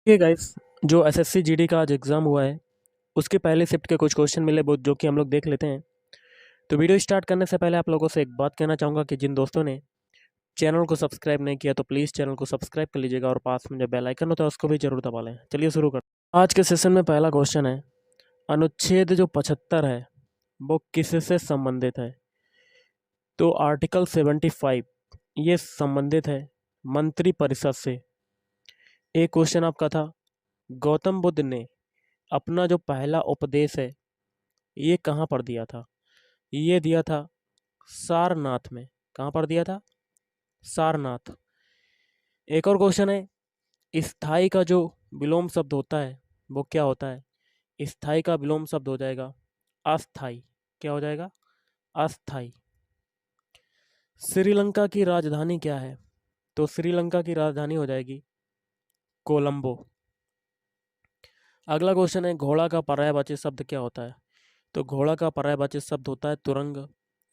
ये गाइस, जो SSC GD का आज एग्ज़ाम हुआ है, उसके पहले शिफ्ट के कुछ क्वेश्चन मिले बहुत, जो कि हम लोग देख लेते हैं। तो वीडियो स्टार्ट करने से पहले आप लोगों से एक बात कहना चाहूँगा कि जिन दोस्तों ने चैनल को सब्सक्राइब नहीं किया तो प्लीज़ चैनल को सब्सक्राइब कर लीजिएगा और पास में जो बेल आइकन होता है उसको भी जरूर दबा लें। चलिए शुरू करते हैं। आज के सेशन में पहला क्वेश्चन है, अनुच्छेद जो 75 है वो किससे संबंधित है? तो आर्टिकल 75 ये संबंधित है मंत्री परिषद से। एक क्वेश्चन आपका था, गौतम बुद्ध ने अपना जो पहला उपदेश है ये कहाँ पर दिया था? ये दिया था सारनाथ में। कहाँ पर दिया था? सारनाथ। एक और क्वेश्चन है, स्थाई का जो विलोम शब्द होता है वो क्या होता है? स्थाई का विलोम शब्द हो जाएगा अस्थाई। क्या हो जाएगा? अस्थाई। श्रीलंका की राजधानी क्या है? तो श्रीलंका की राजधानी हो जाएगी कोलंबो। अगला क्वेश्चन है, घोड़ा का पर्यायवाची शब्द क्या होता है? तो घोड़ा का पर्यायवाची शब्द होता है तुरंग,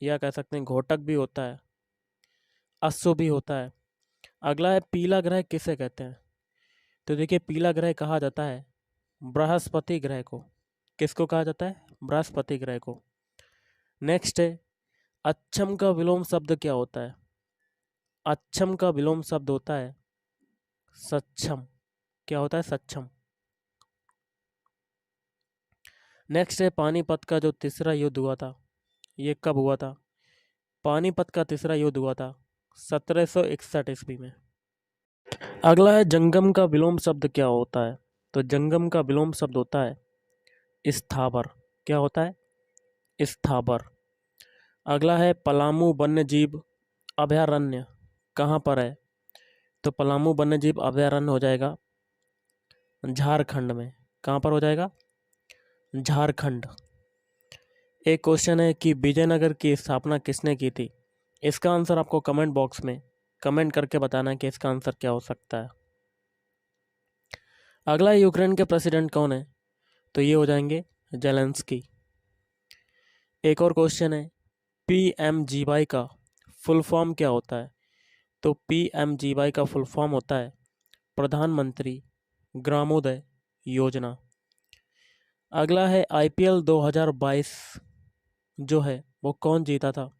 या कह सकते हैं घोटक भी होता है, अश्व भी होता है। अगला है, पीला ग्रह किसे कहते हैं? तो देखिए, पीला ग्रह कहा जाता है बृहस्पति ग्रह को। किसको कहा जाता है? बृहस्पति ग्रह को। नेक्स्ट है, अच्छम का विलोम शब्द क्या होता है? अच्छम का विलोम शब्द होता है सक्षम। क्या होता है? सक्षम। नेक्स्ट है, पानीपत का जो तीसरा युद्ध हुआ था ये कब हुआ था? पानीपत का तीसरा युद्ध हुआ था 1761 ईस्वी में। अगला है, जंगम का विलोम शब्द क्या होता है? तो जंगम का विलोम शब्द होता है स्थावर। क्या होता है? स्थावर। अगला है, पलामू वन्य जीव अभयारण्य कहाँ पर है? तो पलामू वन्य जीव अभयारण्य हो जाएगा झारखंड में। कहाँ पर हो जाएगा? झारखंड। एक क्वेश्चन है कि विजयनगर की स्थापना किसने की थी? इसका आंसर आपको कमेंट बॉक्स में कमेंट करके बताना है कि इसका आंसर क्या हो सकता है। अगला है, यूक्रेन के प्रेसिडेंट कौन है? तो ये हो जाएंगे जेलेंस्की। एक और क्वेश्चन है, पीएमजीवाई का फुल फॉर्म क्या होता है? तो पीएमजीवाई का फुल फॉर्म होता है प्रधानमंत्री ग्रामोदय योजना। अगला है, आईपीएल 2022 जो है वो कौन जीता था?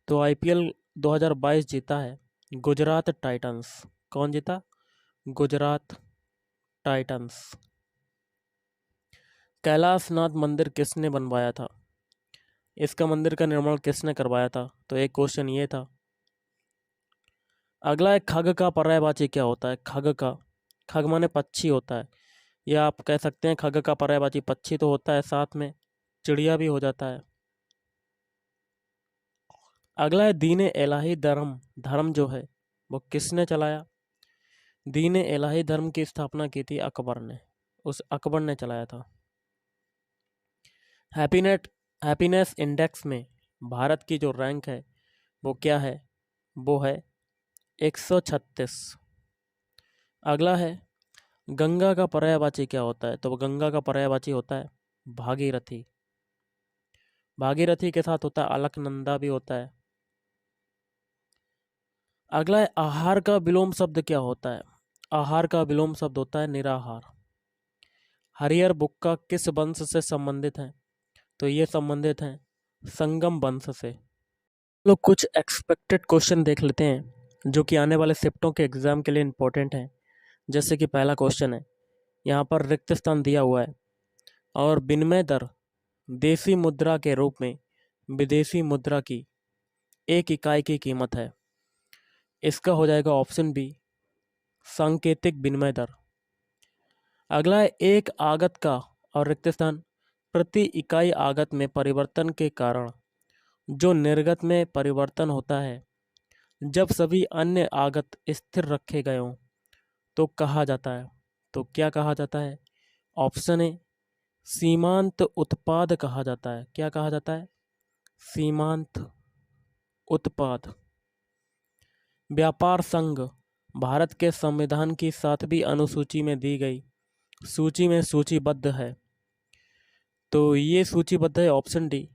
तो आईपीएल 2022 जीता है गुजरात टाइटंस। कौन जीता? गुजरात टाइटंस। कैलाशनाथ मंदिर किसने बनवाया था? इसका मंदिर का निर्माण किसने करवाया था? तो एक क्वेश्चन ये था। अगला है, खग का पर्यायवाची क्या होता है? खग का, खग माने पक्षी होता है, या आप कह सकते हैं खग का पर्यायवाची पक्षी तो होता है, साथ में चिड़िया भी हो जाता है। अगला है, दीन इलाही धर्म धर्म जो है वो किसने चलाया? दीन इलाही धर्म की स्थापना की थी अकबर ने। उस अकबर ने चलाया था। हैप्पीनेट हैप्पीनेस इंडेक्स में भारत की जो रैंक है वो क्या है? वो है 136। अगला है, गंगा का पर्यायवाची क्या होता है? तो गंगा का पर्यायवाची होता है भागीरथी। भागीरथी के साथ होता है अलकनंदा भी होता है। अगला है, आहार का विलोम शब्द क्या होता है? आहार का विलोम शब्द होता है निराहार। हरियर बुक्का किस वंश से संबंधित है? तो ये संबंधित हैं संगम वंश से। लोग कुछ एक्सपेक्टेड क्वेश्चन देख लेते हैं जो कि आने वाले शिफ्टों के एग्जाम के लिए इंपॉर्टेंट हैं। जैसे कि पहला क्वेश्चन है, यहाँ पर रिक्त स्थान दिया हुआ है और विनिमय दर देसी मुद्रा के रूप में विदेशी मुद्रा की एक इकाई की कीमत है। इसका हो जाएगा ऑप्शन बी सांकेतिक विनिमय दर। अगला है, एक आगत का और रिक्त स्थान प्रति इकाई आगत में परिवर्तन के कारण जो निर्गत में परिवर्तन होता है जब सभी अन्य आगत स्थिर रखे गए हों तो कहा जाता है। तो क्या कहा जाता है? ऑप्शन ए सीमांत उत्पाद कहा जाता है। क्या कहा जाता है? सीमांत उत्पाद। व्यापार संघ भारत के संविधान की 7वीं अनुसूची में दी गई सूची में सूचीबद्ध है। तो ये सूचीबद्ध है ऑप्शन डी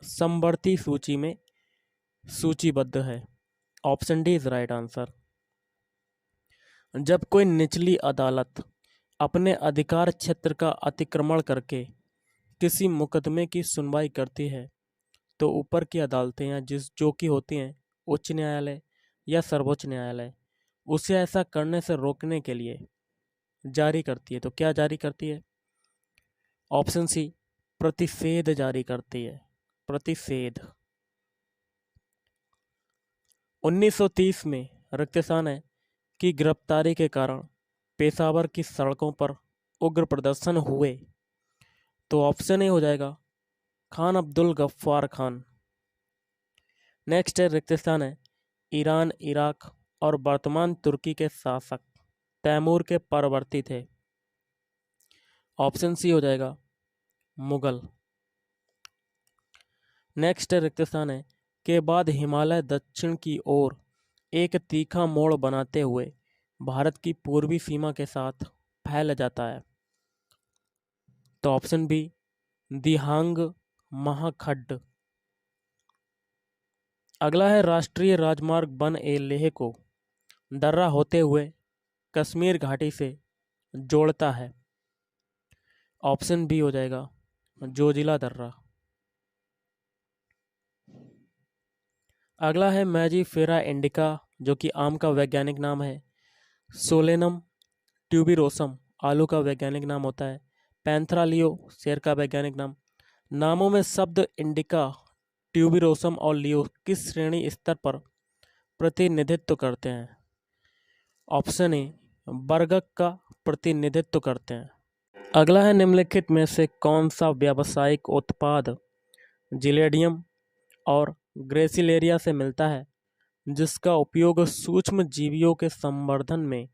समवर्ती सूची में सूचीबद्ध है। Option D is right answer. जब कोई निचली अदालत अपने अधिकार क्षेत्र का अतिक्रमण करके किसी मुकदमे की सुनवाई करती है तो ऊपर की अदालतें या जो कि होती हैं उच्च न्यायालय या सर्वोच्च न्यायालय उसे ऐसा करने से रोकने के लिए जारी करती है। तो क्या जारी करती है? ऑप्शन सी, प्रतिषेध जारी करती है। प्रतिषेध। 1930 में रक्तसाना की गिरफ्तारी के कारण पेशावर की सड़कों पर उग्र प्रदर्शन हुए। तो ऑप्शन ए हो जाएगा खान अब्दुल गफ्फार खान। नेक्स्ट है रिक्तस्थान है ईरान, इराक और वर्तमान तुर्की के शासक तैमूर के परवर्ती थे। ऑप्शन सी हो जाएगा मुगल। नेक्स्ट है रिक्तस्थान है के बाद हिमालय दक्षिण की ओर एक तीखा मोड़ बनाते हुए भारत की पूर्वी सीमा के साथ फैल जाता है। तो ऑप्शन बी दिहांग महाखड्ड। अगला है राष्ट्रीय राजमार्ग वन ए लेह को दर्रा होते हुए कश्मीर घाटी से जोड़ता है। ऑप्शन बी हो जाएगा जोजिला दर्रा। अगला है मैजीफेरा इंडिका जो कि आम का वैज्ञानिक नाम है। सोलेनम ट्यूबिरोसम आलू का वैज्ञानिक नाम होता है। पैंथरालियो शेर का वैज्ञानिक नाम। नामों में शब्द इंडिका, ट्यूबिरोसम और लियो किस श्रेणी स्तर पर प्रतिनिधित्व करते हैं? ऑप्शन ए वर्गक का प्रतिनिधित्व करते हैं। अगला है निम्नलिखित में से कौन सा व्यावसायिक उत्पाद जिलेडियम और ग्रेसिलेरिया से मिलता है जिसका उपयोग सूक्ष्म जीवियों के संवर्धन में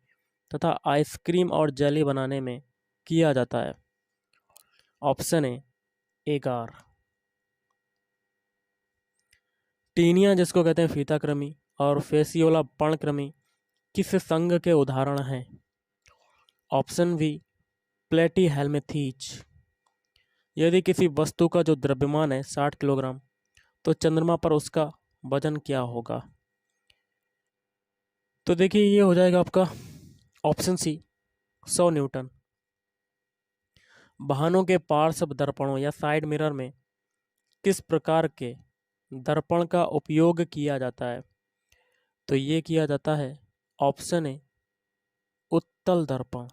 तथा आइसक्रीम और जेली बनाने में किया जाता है? ऑप्शन ए एगार। टीनिया जिसको कहते हैं फीताकृमि और फेसियोला पर्णकृमि किस संघ के उदाहरण हैं? Option B platyhelminthes. यदि किसी वस्तु का जो द्रव्यमान है 60 किलोग्राम तो चंद्रमा पर उसका वजन क्या होगा? तो देखिए ये हो जाएगा आपका ऑप्शन सी 100 न्यूटन। वाहनों के पार्श्व दर्पणों या साइड मिरर में किस प्रकार के दर्पण का उपयोग किया जाता है? तो ये किया जाता है ऑप्शन ए उत्तल दर्पण।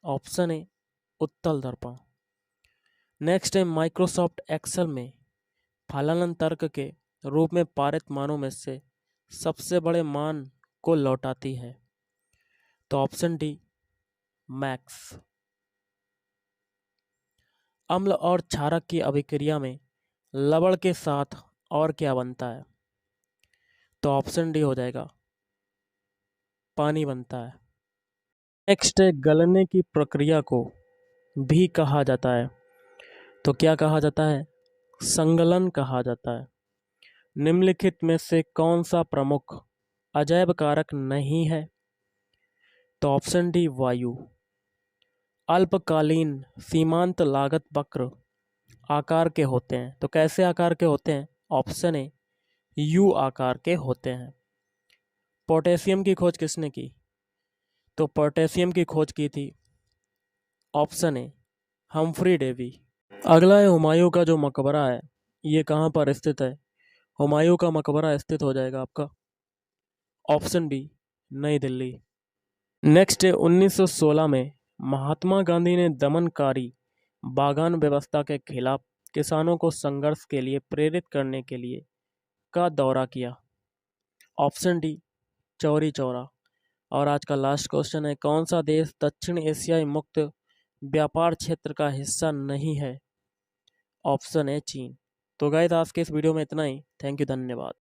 ऑप्शन ए उत्तल दर्पण। नेक्स्ट है माइक्रोसॉफ्ट एक्सेल में फलन तर्क के रूप में पारित मानों में से सबसे बड़े मान को लौटाती है? तो ऑप्शन डी मैक्स। अम्ल और क्षारक की अभिक्रिया में लवण के साथ और क्या बनता है? तो ऑप्शन डी हो जाएगा पानी बनता है। नेक्स्ट है गलने की प्रक्रिया को भी कहा जाता है। तो क्या कहा जाता है? संगलन कहा जाता है। निम्नलिखित में से कौन सा प्रमुख अजैव कारक नहीं है? तो ऑप्शन डी वायु। अल्पकालीन सीमांत लागत वक्र आकार के होते हैं। तो कैसे आकार के होते हैं? ऑप्शन ए यू आकार के होते हैं। पोटेशियम की खोज किसने की? तो पोटेशियम की खोज की थी ऑप्शन ए हम्फ्री डेवी। अगला है हुमायूं का जो मकबरा है ये कहाँ पर स्थित है? हुमायूं का मकबरा स्थित हो जाएगा आपका ऑप्शन बी नई दिल्ली। नेक्स्ट है 1916 में महात्मा गांधी ने दमनकारी बागान व्यवस्था के खिलाफ किसानों को संघर्ष के लिए प्रेरित करने के लिए का दौरा किया? Option D Chauri Chaura. और आज का लास्ट क्वेश्चन है कौन सा देश दक्षिण एशियाई मुक्त व्यापार क्षेत्र का हिस्सा नहीं है? ऑप्शन है चीन। तो गाइस आज के इस वीडियो में इतना ही। थैंक यू, धन्यवाद।